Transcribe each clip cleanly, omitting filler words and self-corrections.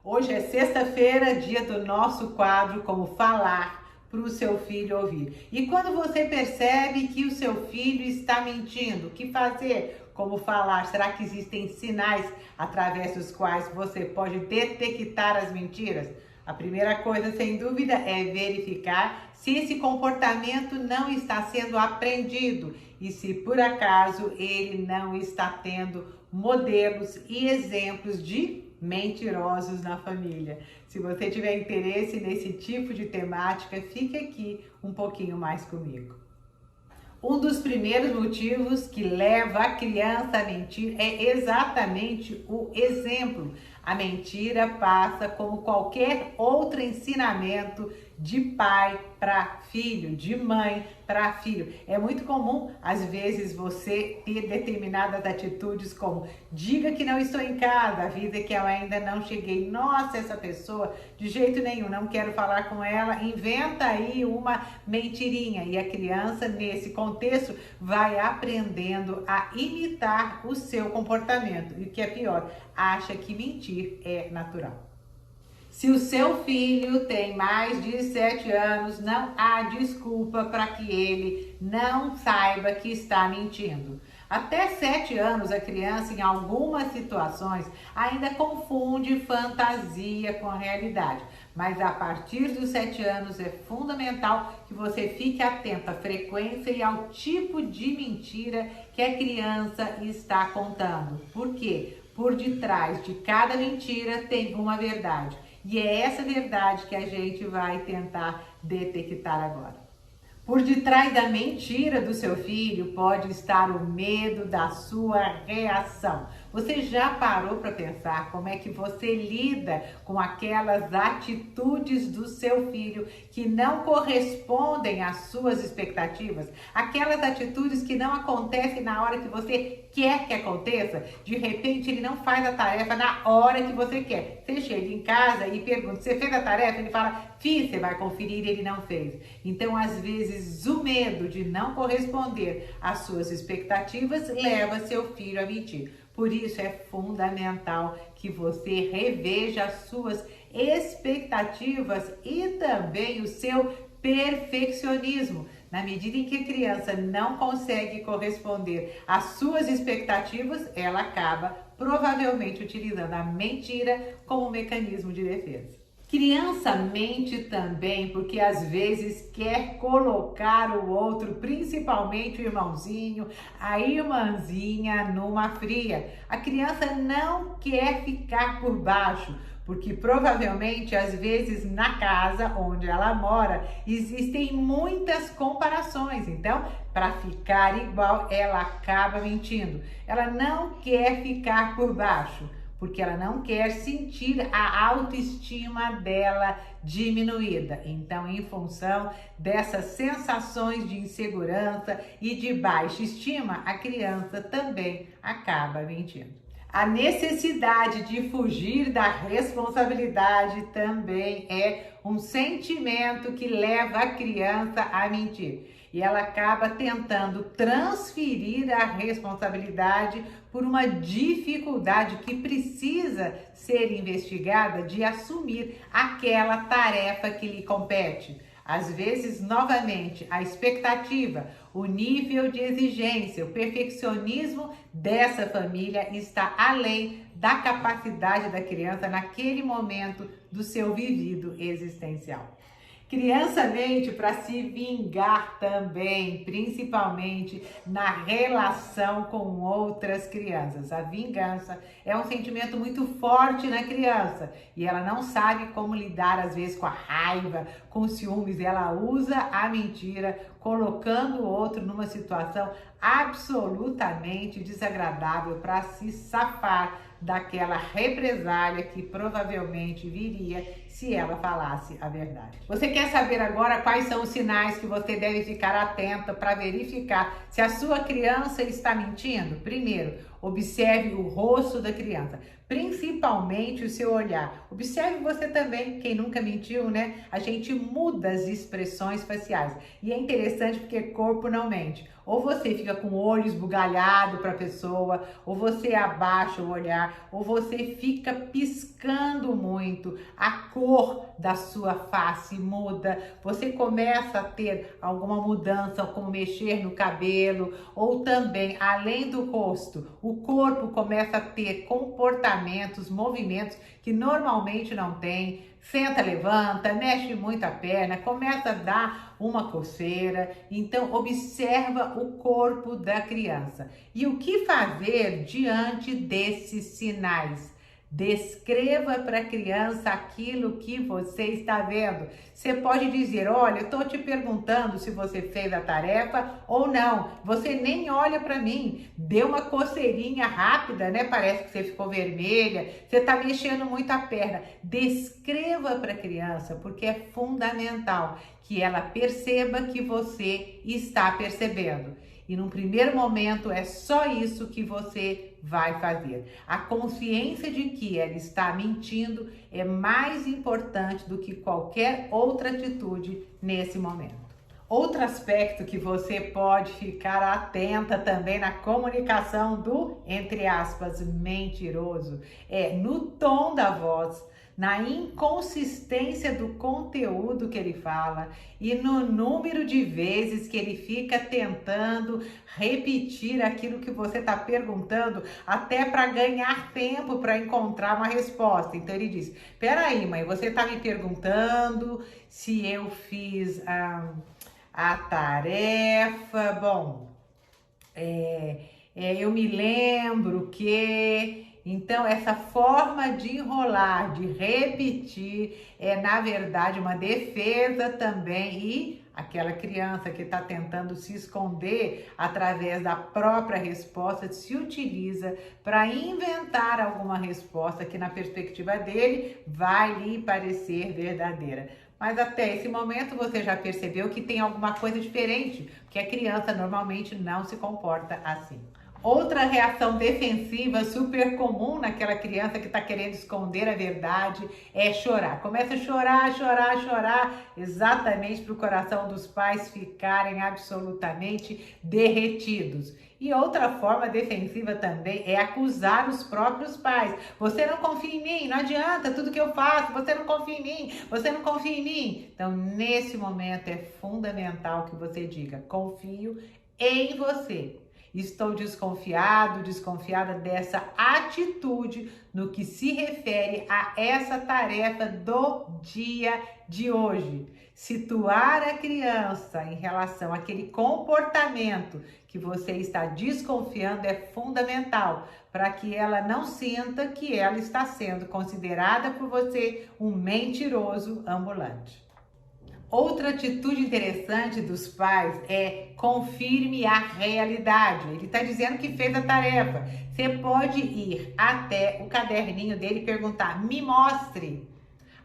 Hoje é sexta-feira, dia do nosso quadro Como Falar para o seu filho ouvir. E quando você percebe que o seu filho está mentindo, o que fazer? Como falar? Será que existem sinais através dos quais você pode detectar as mentiras? A primeira coisa, sem dúvida, é verificar se esse comportamento não está sendo aprendido e se por acaso ele não está tendo modelos e exemplos de mentirosos na família. Se você tiver interesse nesse tipo de temática, fique aqui um pouquinho mais comigo. Um dos primeiros motivos que leva a criança a mentir é exatamente o exemplo. A mentira passa como qualquer outro ensinamento de pai para filho, de mãe para filho. É muito comum, às vezes, você ter determinadas atitudes como: diga que não estou em casa, avisa que eu ainda não cheguei. Nossa, essa pessoa, de jeito nenhum, não quero falar com ela. Inventa aí uma mentirinha. E a criança, nesse contexto, vai aprendendo a imitar o seu comportamento. E o que é pior, acha que mentir é natural. Se o seu filho tem mais de 7 anos, não há desculpa para que ele não saiba que está mentindo. Até 7 anos, a criança, em algumas situações, ainda confunde fantasia com a realidade. Mas a partir dos 7 anos é fundamental que você fique atento à frequência e ao tipo de mentira que a criança está contando. Por quê? Por detrás de cada mentira tem uma verdade. E é essa verdade que a gente vai tentar detectar agora. Por detrás da mentira do seu filho pode estar o medo da sua reação. Você já parou para pensar como é que você lida com aquelas atitudes do seu filho que não correspondem às suas expectativas? Aquelas atitudes que não acontecem na hora que você quer que aconteça? De repente ele não faz a tarefa na hora que você quer. Você chega em casa e pergunta: você fez a tarefa? Ele fala: fiz. Você vai conferir e ele não fez. Então, às vezes, o medo de não corresponder às suas expectativas leva seu filho a mentir. Por isso é fundamental que você reveja as suas expectativas e também o seu perfeccionismo. Na medida em que a criança não consegue corresponder às suas expectativas, ela acaba provavelmente utilizando a mentira como mecanismo de defesa. Criança mente também porque às vezes quer colocar o outro, principalmente o irmãozinho, a irmãzinha, numa fria. A criança não quer ficar por baixo, porque provavelmente às vezes na casa onde ela mora existem muitas comparações. Então, para ficar igual, ela acaba mentindo. Ela não quer ficar por baixo, porque ela não quer sentir a autoestima dela diminuída. Então, em função dessas sensações de insegurança e de baixa estima, a criança também acaba mentindo. A necessidade de fugir da responsabilidade também é um sentimento que leva a criança a mentir. E ela acaba tentando transferir a responsabilidade por uma dificuldade que precisa ser investigada de assumir aquela tarefa que lhe compete. Às vezes, novamente, a expectativa, o nível de exigência, o perfeccionismo dessa família está além da capacidade da criança naquele momento do seu vivido existencial. Criança mente para se vingar também, principalmente na relação com outras crianças. A vingança é um sentimento muito forte na criança e ela não sabe como lidar às vezes com a raiva, com os ciúmes. Ela usa a mentira, colocando o outro numa situação absolutamente desagradável para se safar daquela represália que provavelmente viria se ela falasse a verdade. Você quer saber agora quais são os sinais que você deve ficar atenta para verificar se a sua criança está mentindo? Primeiro, observe o rosto da criança. Principalmente o seu olhar. Observe você também, quem nunca mentiu, né? A gente muda as expressões faciais. E é interessante porque corpo não mente. Ou você fica com o olho esbugalhado para a pessoa, ou você abaixa o olhar, ou você fica piscando muito. A cor da sua face muda. Você começa a ter alguma mudança, como mexer no cabelo, ou também, além do rosto, o corpo começa a ter comportamentos, movimentos que normalmente não tem. Senta, levanta, mexe muito a perna, começa a dar uma coceira. Então, observa o corpo da criança. E o que fazer diante desses sinais? Descreva para a criança aquilo que você está vendo. Você pode dizer, olha, eu estou te perguntando se você fez a tarefa ou não. Você nem olha para mim. Deu uma coceirinha rápida, né? Parece que você ficou vermelha. Você está mexendo muito a perna. Descreva para a criança, porque é fundamental que ela perceba que você está percebendo. E num primeiro momento é só isso que você vai fazer. A consciência de que ela está mentindo é mais importante do que qualquer outra atitude nesse momento. Outro aspecto que você pode ficar atenta também na comunicação do, entre aspas, mentiroso, é no tom da voz, na inconsistência do conteúdo que ele fala e no número de vezes que ele fica tentando repetir aquilo que você está perguntando, até para ganhar tempo para encontrar uma resposta. Então ele diz, peraí, mãe, você está me perguntando se eu fiz a tarefa, bom, eu me lembro que... Então, essa forma de enrolar, de repetir, é na verdade uma defesa também. E aquela criança que está tentando se esconder através da própria resposta se utiliza para inventar alguma resposta que na perspectiva dele vai lhe parecer verdadeira. Mas até esse momento você já percebeu que tem alguma coisa diferente, porque a criança normalmente não se comporta assim. Outra reação defensiva super comum naquela criança que está querendo esconder a verdade é chorar. Começa a chorar, chorar, chorar, exatamente para o coração dos pais ficarem absolutamente derretidos. E outra forma defensiva também é acusar os próprios pais. Você não confia em mim, não adianta tudo que eu faço, você não confia em mim, você não confia em mim. Então, nesse momento é fundamental que você diga, confio em você. Estou desconfiado, desconfiada dessa atitude no que se refere a essa tarefa do dia de hoje. Situar a criança em relação àquele comportamento que você está desconfiando é fundamental para que ela não sinta que ela está sendo considerada por você um mentiroso ambulante. Outra atitude interessante dos pais é confirme a realidade. Ele está dizendo que fez a tarefa. Você pode ir até o caderninho dele e perguntar, me mostre.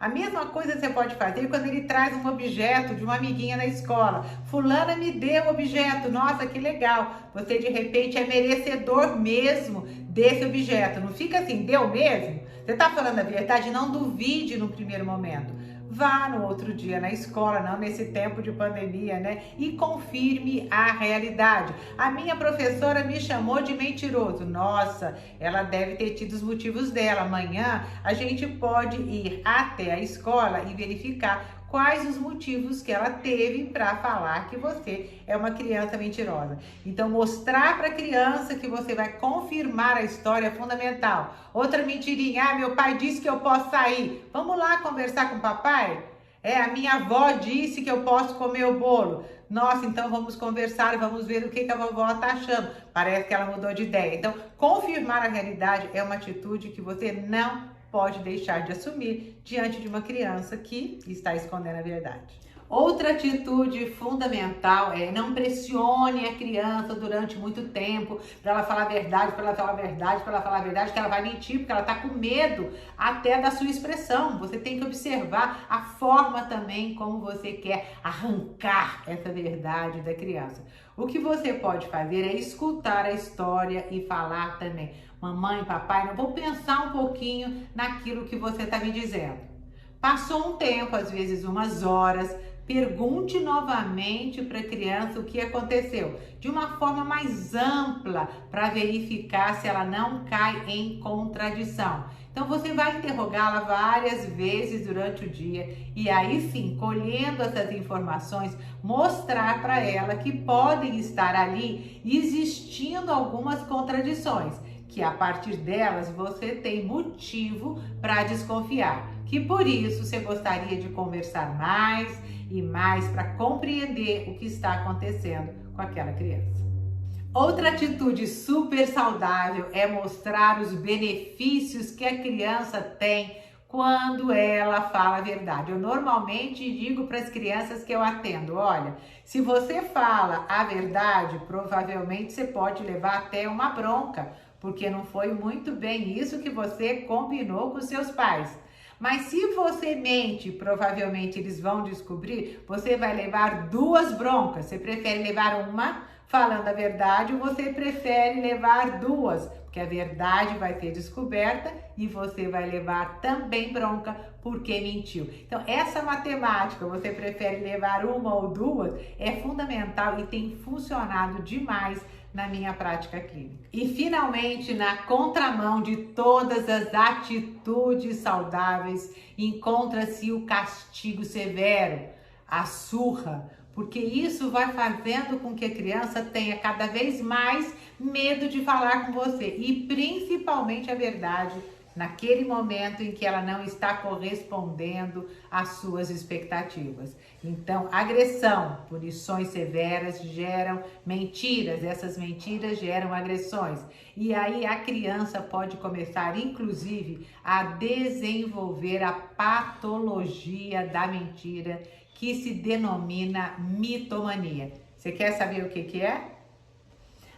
A mesma coisa você pode fazer quando ele traz um objeto de uma amiguinha na escola. Fulana me deu o objeto, nossa, que legal. Você de repente é merecedor mesmo desse objeto. Não fica assim, deu mesmo? Você está falando a verdade? Não duvide no primeiro momento. Vá no outro dia na escola, não nesse tempo de pandemia, né? E confirme a realidade. A minha professora me chamou de mentiroso. Nossa, ela deve ter tido os motivos dela. Amanhã a gente pode ir até a escola e verificar quais os motivos que ela teve para falar que você é uma criança mentirosa. Então, mostrar para a criança que você vai confirmar a história é fundamental. Outra mentirinha, meu pai disse que eu posso sair. Vamos lá conversar com o papai? A minha avó disse que eu posso comer o bolo. Nossa, então vamos conversar, vamos ver o que a vovó está achando. Parece que ela mudou de ideia. Então, confirmar a realidade é uma atitude que você não pode deixar de assumir diante de uma criança que está escondendo a verdade. Outra atitude fundamental é não pressione a criança durante muito tempo para ela falar a verdade, para ela falar a verdade, para ela falar a verdade, que ela vai mentir, porque ela está com medo até da sua expressão. Você tem que observar a forma também como você quer arrancar essa verdade da criança. O que você pode fazer é escutar a história e falar também. mamãe, papai, não vou pensar um pouquinho naquilo que você está me dizendo. Passou um tempo, às vezes umas horas, pergunte novamente para a criança o que aconteceu, de uma forma mais ampla, para verificar se ela não cai em contradição. Então você vai interrogá-la várias vezes durante o dia e aí sim, colhendo essas informações, mostrar para ela que podem estar ali existindo algumas contradições, que a partir delas você tem motivo para desconfiar, que por isso você gostaria de conversar mais e mais para compreender o que está acontecendo com aquela criança. Outra atitude super saudável é mostrar os benefícios que a criança tem quando ela fala a verdade. Eu normalmente digo para as crianças que eu atendo, olha, se você fala a verdade, provavelmente você pode levar até uma bronca, porque não foi muito bem isso que você combinou com seus pais. Mas se você mente, provavelmente eles vão descobrir, você vai levar 2 broncas. Você prefere levar uma falando a verdade ou você prefere levar 2? Porque a verdade vai ser descoberta e você vai levar também bronca porque mentiu. Então, essa matemática, você prefere levar uma ou 2, é fundamental e tem funcionado demais na minha prática clínica. E finalmente, na contramão de todas as atitudes saudáveis, encontra-se o castigo severo, a surra, porque isso vai fazendo com que a criança tenha cada vez mais medo de falar com você e principalmente a verdade naquele momento em que ela não está correspondendo às suas expectativas. Então, agressão, punições severas geram mentiras, essas mentiras geram agressões. E aí a criança pode começar, inclusive, a desenvolver a patologia da mentira, que se denomina mitomania. Você quer saber o que é?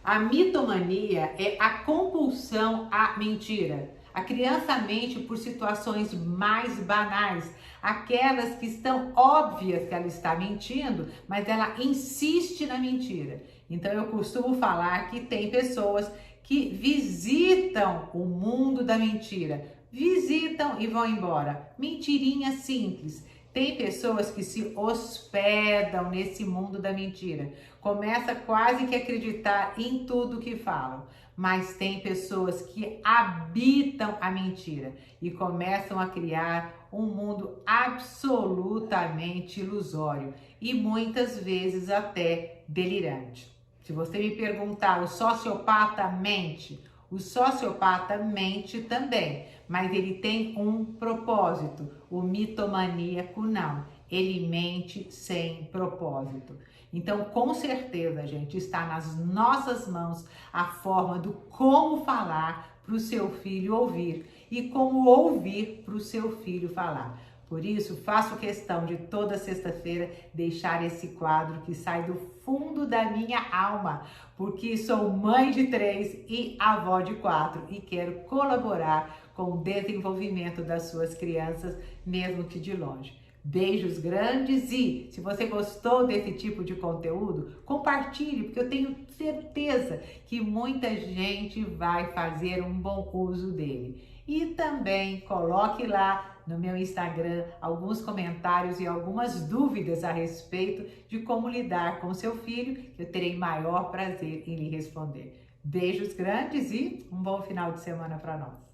A mitomania é a compulsão à mentira. A criança mente por situações mais banais, aquelas que estão óbvias que ela está mentindo, mas ela insiste na mentira. Então eu costumo falar que tem pessoas que visitam o mundo da mentira, visitam e vão embora. Mentirinha simples. Tem pessoas que se hospedam nesse mundo da mentira, começa quase que a acreditar em tudo que falam, mas tem pessoas que habitam a mentira e começam a criar um mundo absolutamente ilusório e muitas vezes até delirante. Se você me perguntar, o sociopata mente? O sociopata mente também, mas ele tem um propósito. O mitomaníaco não. Ele mente sem propósito. Então, com certeza, gente, está nas nossas mãos a forma do como falar para o seu filho ouvir e como ouvir para o seu filho falar. Por isso, faço questão de toda sexta-feira deixar esse quadro que sai do fundo da minha alma, porque sou mãe de 3 e avó de 4 e quero colaborar com o desenvolvimento das suas crianças, mesmo que de longe. Beijos grandes e, se você gostou desse tipo de conteúdo, compartilhe, porque eu tenho certeza que muita gente vai fazer um bom uso dele. E também coloque lá no meu Instagram alguns comentários e algumas dúvidas a respeito de como lidar com seu filho, que eu terei maior prazer em lhe responder. Beijos grandes e um bom final de semana para nós.